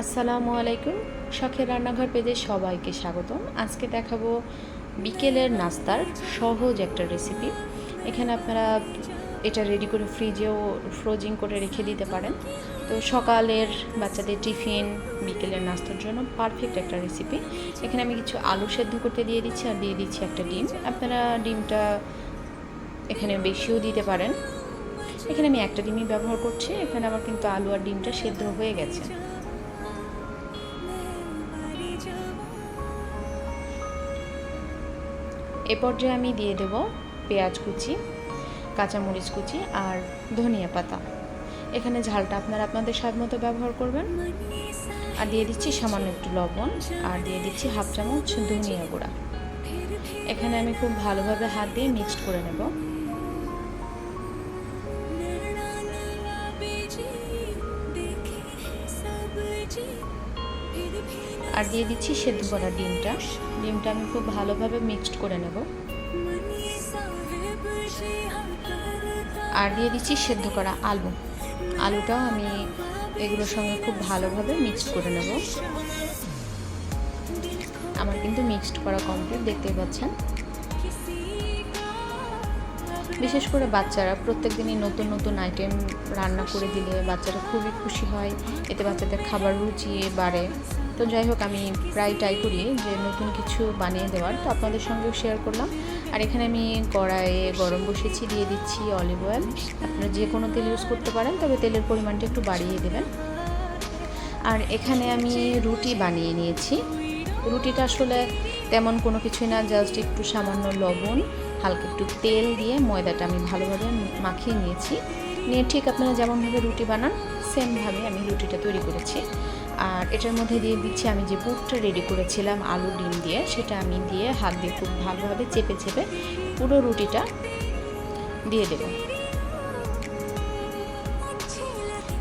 আসসালামু আলাইকুম। শখের রান্নাঘর পেজে সবাইকে স্বাগতম। আজকে দেখাবো বিকেলের নাস্তার সহজ একটা রেসিপি। এখানে আপনারা এটা রেডি করে ফ্রিজেও ফ্রোজিং করে রেখে দিতে পারেন। তো সকালের বাচ্চাদের টিফিন, বিকেলের নাস্তার জন্য পারফেক্ট একটা রেসিপি। এখানে আমি কিছু আলু সেদ্ধ করতে দিয়ে দিচ্ছি আর দিয়ে দিচ্ছি একটা ডিম। আপনারা ডিমটা এখানে বেশিও দিতে পারেন। এখানে আমি একটা ডিমই ব্যবহার করছি। এখানে আমার কিন্তু আলু আর ডিমটা সেদ্ধ হয়ে গেছে। এ পর্যায়ে আমি দিয়ে দেব পেঁয়াজ কুচি, কাঁচামরিচ কুচি আর ধনিয়া পাতা। এখানে ঝালটা আপনারা আপনাদের স্বাদ মতো ব্যবহার করবেন। আর দিয়ে দিচ্ছি সামান্য একটু লবণ আর দিয়ে দিচ্ছি হাফ চামচ ধনিয়া গুঁড়া। এখানে আমি খুব ভালোভাবে হাত দিয়ে মিক্সড করে নেব। আর দিয়ে দিচ্ছি সেদ্ধ করা ডিমটা। আমি খুব ভালোভাবে মিক্সড করে নেব। আর দিয়ে দিচ্ছি সেদ্ধ করা আলুটাও আমি এগুলোর সঙ্গে খুব ভালোভাবে মিক্সড করে নেব। আমার কিন্তু মিক্সড করা কমপ্লিট, দেখতেই পাচ্ছেন। বিশেষ করে বাচ্চারা প্রত্যেক দিনই নতুন নতুন আইটেম রান্না করে দিলে বাচ্চারা খুবই খুশি হয়, এতে বাচ্চাদের খাবার রুচি বাড়ে। তো যাই হোক, আমি প্রায় ট্রাই করি যে নতুন কিছু বানিয়ে দেওয়ার, তো আপনাদের সঙ্গেও শেয়ার করলাম। আর এখানে আমি কড়াইয়ে গরম বসিয়েছি, দিয়ে দিচ্ছি অলিভ অয়েল। আপনারা যে কোনো তেল ইউজ করতে পারেন, তবে তেলের পরিমাণটা একটু বাড়িয়ে দেবেন। আর এখানে আমি রুটি বানিয়ে নিয়েছি। রুটিটা আসলে তেমন কোনো কিছুই না, জাস্ট একটু সামান্য লবণ, হালকা একটু তেল দিয়ে ময়দাটা আমি ভালোভাবে মাখিয়ে নিয়েছি। নিয়ে ঠিক আপনারা যেমনভাবে রুটি বানান সেমভাবে আমি রুটিটা তৈরি করেছি। আর এটার মধ্যে দিয়ে দিচ্ছি আমি যে পুরটা রেডি করেছিলাম আলু ডিম দিয়ে, সেটা আমি দিয়ে হাত দিয়ে খুব ভালোভাবে চেপে চেপে পুরো রুটিটা দিয়ে দেব।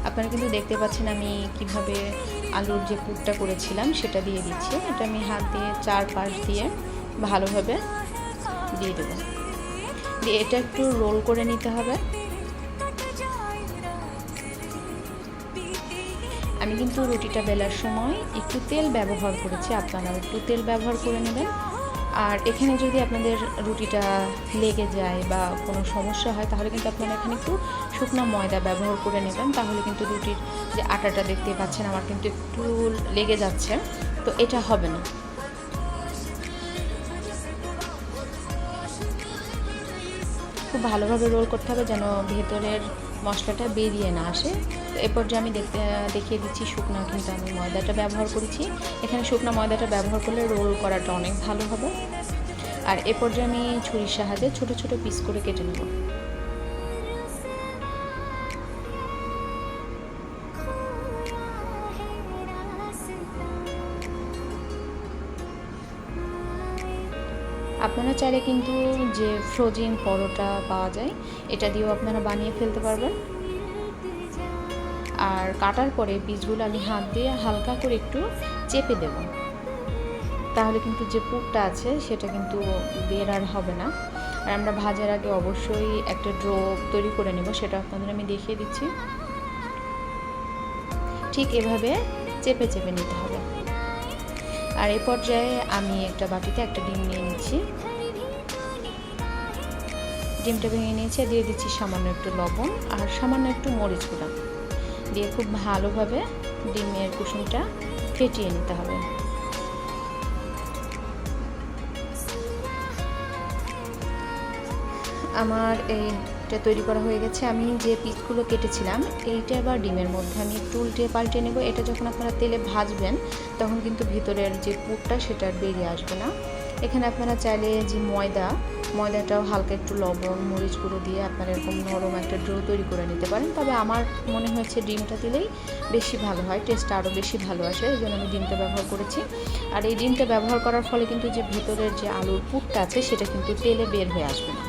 আপনারা কিন্তু দেখতে পাচ্ছেন আমি কিভাবে আলুর যে পুরটা করেছিলাম সেটা দিয়ে দিচ্ছি। এটা আমি হাত দিয়ে চারপাশ দিয়ে ভালোভাবে দিয়ে দেব। দিয়ে এটা একটু রোল করে নিতে হবে। আমি কিন্তু রুটিটা বেলার সময় একটু তেল ব্যবহার করেছি, আপনারাও একটু তেল ব্যবহার করে নেবেন। আর এখানে যদি আপনাদের রুটিটা লেগে যায় বা কোনো সমস্যা হয়, তাহলে কিন্তু আপনারা এখানে একটু শুকনো ময়দা ব্যবহার করে নেবেন। তাহলে কিন্তু রুটির যে আটাটা দেখতে পাচ্ছেন আমার কিন্তু একটু লেগে যাচ্ছে, তো এটা হবে না। খুব ভালোভাবে রোল করতে হবে যেন ভেতরের মশলাটা বেরিয়ে না আসে। তো এরপর যে আমি দেখিয়ে দিচ্ছি শুকনো কিন্তু আমি ময়দাটা ব্যবহার করেছি। এখানে শুকনো ময়দাটা ব্যবহার করলে রোল করাটা অনেক ভালো হবে। আর এরপর যে আমি ছুরির সাহায্যে ছোট ছোট পিস করে কেটে নেব। আপনারা চাইলে কিন্তু যে ফ্রোজেন পরোটা পাওয়া যায় এটা দিয়েও আপনারা বানিয়ে ফেলতে পারবেন। আর কাটার পরে পিসগুলো আমি হাত দিয়ে হালকা করে একটু চেপে দেব, তাহলে কিন্তু যে পুরটা আছে সেটা কিন্তু বের আর হবে না। আর আমরা ভাজার আগে অবশ্যই একটা ড্রো তৈরি করে নেব, সেটা আপনাদের আমি দেখিয়ে দিচ্ছি। ঠিক এভাবে চেপে চেপে নিতে হবে। আর এই পর্যায়ে আমি একটা বাটিতে একটা ডিম নিয়ে নিচ্ছি। ডিমটা ভেঙে নিয়েছি, দিয়ে দিচ্ছি সামান্য একটু লবণ আর সামান্য একটু মরিচ গুঁড়া দিয়ে খুব ভালোভাবে ডিমের কুসুমটা ফেটিয়ে নিতে হবে। আমার এইটা তৈরি করা হয়ে গেছে। আমি যে পিসগুলো কেটেছিলাম এইটা আবার ডিমের মধ্যে আমি একটু উল্টে পাল্টে নেব। এটা যখন আপনারা তেলে ভাজবেন তখন কিন্তু ভিতরের যে পুরটা সেটা বেরিয়ে আসবে না। এখানে আপনারা চাইলে যে ময়দাটাও হালকা একটু লবণ মরিচ গুঁড়ো দিয়ে আপনারা এরকম নরম একটা ডো তৈরি করে নিতে পারেন। তবে আমার মনে হয়েছে ডিমটা দিলেই বেশি ভালো হয়, টেস্টটা আরও বেশি ভালো আসে, এই জন্য আমি ডিমটা ব্যবহার করেছি। আর এই ডিমটা ব্যবহার করার ফলে কিন্তু যে ভেতরের যে আলুর পুরটা আছে সেটা কিন্তু তেলে বের হয়ে আসবে না,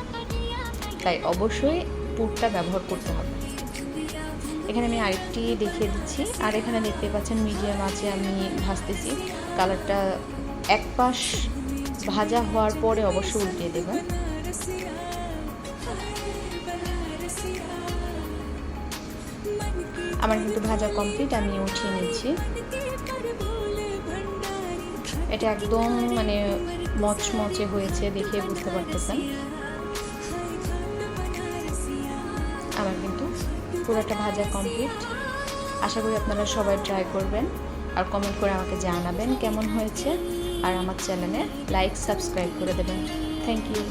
তাই অবশ্যই পুরটা ব্যবহার করতে হবে। এখানে আমি আরেকটি দেখিয়ে দিচ্ছি। আর এখানে দেখতে পাচ্ছেন মিডিয়াম আঁচে আমি ভাজতেছি। কালারটা এক পাশ ভাজা হওয়ার পরে অবশ্যই উল্টিয়ে দেবেন। আমার কিন্তু ভাজা কমপ্লিট, আমি উঠিয়ে নিচ্ছি। এটা একদম মানে মচমচে হয়েছে, দেখে বুঝতে পারতেছেন। আমার কিন্তু পুরোটা ভাজা কমপ্লিট। আশা করি আপনারা সবাই ট্রাই করবেন আর কমেন্ট করে আমাকে জানাবেন কেমন হয়েছে, আর আমার চ্যানেলে লাইক সাবস্ক্রাইব করে দেবেন। Thank you.